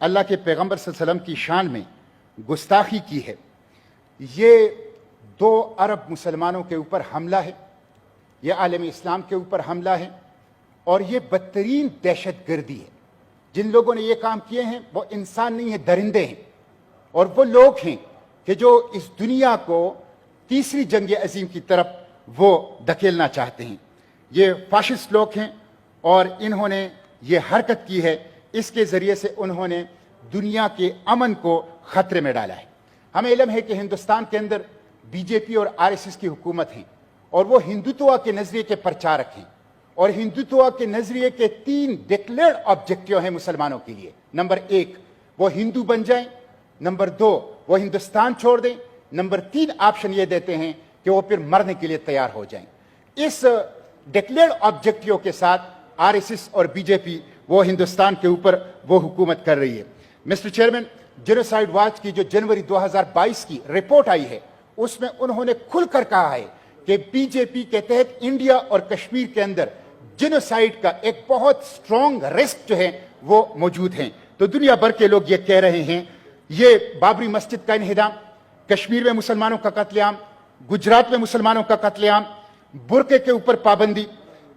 अल्लाह के पैगंबर सल्लल्लाहु अलैहि वसल्लम की शान में गुस्ताखी की है, ये 2 अरब मुसलमानों के ऊपर हमला है, ये आलम इस्लाम के ऊपर हमला है और ये बदतरीन दहशत गर्दी है। जिन लोगों ने ये काम किए हैं वो इंसान नहीं है, दरिंदे हैं, और वो लोग हैं कि जो इस दुनिया को तीसरी जंग अजीम की तरफ वो धकेलना चाहते हैं। ये फाशिस्ट लोग हैं और इन्होंने ये हरकत की है, इसके ज़रिए से उन्होंने दुनिया के अमन को ख़तरे में डाला है। हमें इल्म है कि हिंदुस्तान के अंदर बीजेपी और आरएसएस की हुकूमत है और वो हिंदुत्व के नज़रिए के प्रचारक हैं, और हिंदुत्व के नज़रिए के 3 डिक्लेयर्ड ऑब्जेक्टिव हैं मुसलमानों के लिए। नंबर 1 वो हिंदू बन जाएं, नंबर 2 वो हिंदुस्तान छोड़ दें, नंबर 3 ऑप्शन ये देते हैं कि वो फिर मरने के लिए तैयार हो जाएं। इस डिक्लेयर्ड ऑब्जेक्टिव के साथ आरएसएस और बीजेपी वो हिंदुस्तान के ऊपर वो हुकूमत कर रही है। मिस्टर चेयरमैन, जेनोसाइड वॉच की जो जनवरी 2022 की रिपोर्ट आई है उसमें उन्होंने खुलकर कहा है कि बीजेपी के तहत इंडिया और कश्मीर के अंदर जेनोसाइड का एक बहुत स्ट्रॉन्ग रिस्क जो है वो मौजूद है। तो दुनिया भर के लोग ये कह रहे हैं, ये बाबरी मस्जिद का इन्हिदाम, कश्मीर में मुसलमानों का कत्लेआम, गुजरात में मुसलमानों का कत्लेआम, बुरके के ऊपर पाबंदी,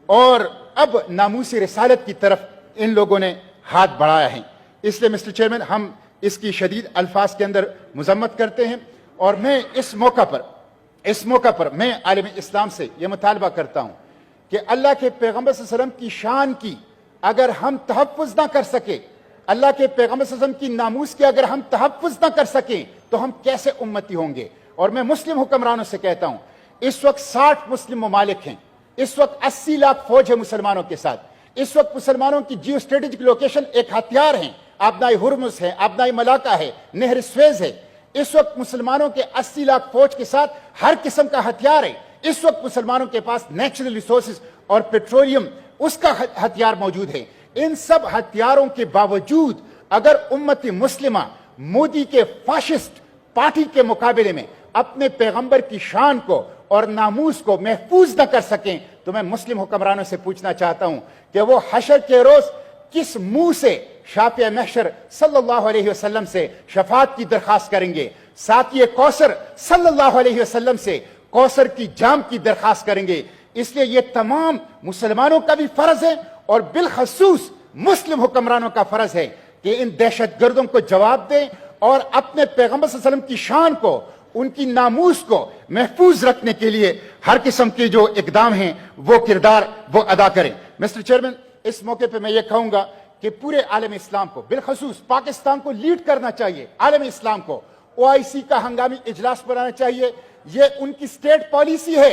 और अब नामूस रिसालत की तरफ इन लोगों ने हाथ बढ़ाया है। इसलिए मिस्टर चेयरमैन, हम इसकी शदीद अल्फाज के अंदर मजम्मत करते हैं, और मैं इस मौका पर मैं आलम इस्लाम से यह मुतालबा करता हूं कि अल्लाह के पैगंबर सल्लल्लाहु अलैहि वसल्लम की शान की अगर हम तहफ़्फ़ुज़ ना कर सके, अल्लाह के पैगंबर सल्लल्लाहु अलैहि वसल्लम की नामूस की अगर हम तहफ़्फ़ुज़ ना कर सकें तो हम कैसे उम्मती होंगे। और मैं मुस्लिम हुक्मरानों से कहता हूं, इस वक्त 60 मुस्लिम ममालिक हैं, इस वक्त 80 लाख फौज है मुसलमानों के साथ, इस वक्त मुसलमानों की जियो स्ट्रेटेजिक लोकेशन एक हथियार है, आबनाई हुर्मुज़ है, आबनाई मलाका है, नहर स्वेज है। इस वक्त मुसलमानों के 80 लाख फौज के साथ हर किस्म का हथियार है। इस वक्त मुसलमानों के पास नेचुरल रिसोर्सेज और पेट्रोलियम उसका हथियार मौजूद है। इन सब हथियारों के बावजूद अगर उम्मत मुस्लिमा मोदी के फाशिस्ट पार्टी के मुकाबले में अपने पैगंबर की शान को और नामूस को महफूज न कर सकें, तो मैं मुस्लिम हुक्मरानों से पूछना चाहता हूं कि वो हशर के रोज किस मुंह से शाफ़िए महशर सल्लल्लाहु अलैहि वसल्लम से शफात की दरखास्त करेंगे, साक़ी कौसर सल्लल्लाहु अलैहि वसल्लम से कौसर की जाम की दरखास्त करेंगे। इसलिए ये तमाम मुसलमानों का भी फर्ज है और बिलखसूस मुस्लिम हुक्मरानों का फर्ज है कि इन दहशत गर्दों को जवाब दें और अपने पैगंबर सल्लल्लाहु अलैहि वसल्लम की शान को, उनकी नामूस को महफूज रखने के लिए हर किस्म के जो इकदाम हैं वो किरदार वो अदा करें। मिस्टर चेयरमैन, इस मौके पे मैं ये कहूंगा कि पूरे आलम इस्लाम को, बिलखसूस पाकिस्तान को लीड करना चाहिए। आलम इस्लाम को ओआईसी का हंगामी इजलास बनाना चाहिए। ये उनकी स्टेट पॉलिसी है,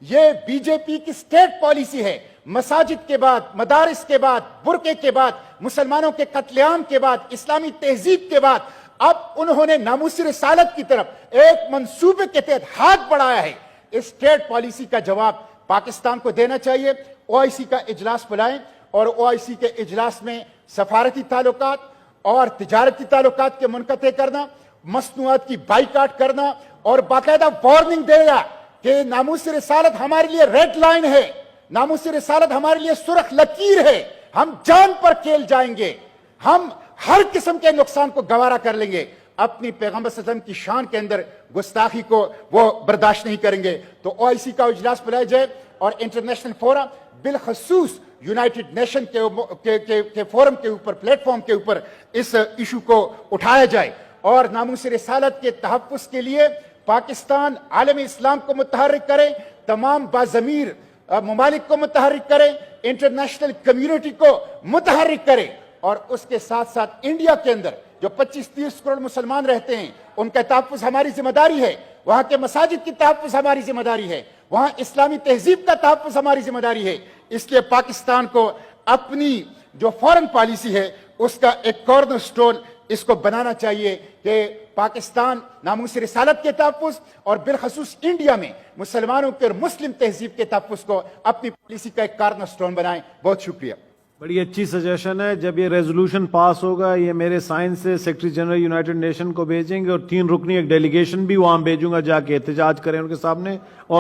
ये बीजेपी की स्टेट पॉलिसी है। मसाजिद के बाद, मदारिस के बाद, बुरके के बाद, मुसलमानों के कत्लेआम के बाद, इस्लामी तहजीब के बाद अब उन्होंने नामूसी रिसालत की तरफ एक मंसूबे के तहत हाथ बढ़ाया है। इस स्टेट पॉलिसी का जवाब पाकिस्तान को देना चाहिए। ओआईसी का इजलास बुलाएं और ओआईसी के इजलास में सफारती ताल्लुकात और तिजारती ताल्लुकात के मुनक़ते करना, मसनूआत की बाइकाट करना और बाकायदा वार्निंग देगा कि नामूसी रिसालत हमारे लिए रेड लाइन है, नामूसी रिसालत हमारे लिए सुरख लकीर है। हम जान पर खेल जाएंगे, हम हर किस्म के नुकसान को गवारा कर लेंगे, अपनी पैगंबर सल्लल्लाहु अलैहि वसल्लम की शान के अंदर गुस्ताखी को वो बर्दाश्त नहीं करेंगे। तो ओआईसी का इजलास बुलाया जाए और इंटरनेशनल फोरम, बिलखसूस यूनाइटेड नेशन के फोरम के ऊपर, प्लेटफॉर्म के ऊपर इस इशू को उठाया जाए और नामूस रिसालत के तहफ़्फ़ुज़ के लिए पाकिस्तान आलम इस्लाम को मुतहर्रिक करे, तमाम बाज़मीर ममालिक को मुतहर्रिक करे, इंटरनेशनल कम्युनिटी को मुतहर्रिक करे, और उसके साथ साथ इंडिया के अंदर जो 25-30 करोड़ मुसलमान रहते हैं उनका तहफ़्फ़ुज़ हमारी जिम्मेदारी है, वहां के मसाजिद की तहफ़्फ़ुज़ हमारी जिम्मेदारी है, वहां इस्लामी तहजीब का तहफ़्फ़ुज़ हमारी जिम्मेदारी है। इसलिए पाकिस्तान को अपनी जो फॉरेन पॉलिसी है उसका एक कॉर्नर स्टोन इसको बनाना चाहिए कि पाकिस्तान नामूस रिसालत के तहफ़्फ़ुज़ और बिलखसूस इंडिया में मुसलमानों के और मुस्लिम तहजीब के तहफ़्फ़ुज़ को अपनी पॉलिसी का एक कॉर्नर स्टोन बनाएं। बहुत शुक्रिया। बड़ी अच्छी सजेशन है। जब ये रेजोल्यूशन पास होगा, ये मेरे साइन से सेक्रेटरी जनरल यूनाइटेड नेशन को भेजेंगे और 3 रुकनी एक डेलीगेशन भी वहां भेजूंगा, जाके एहतजाज करें उनके सामने। और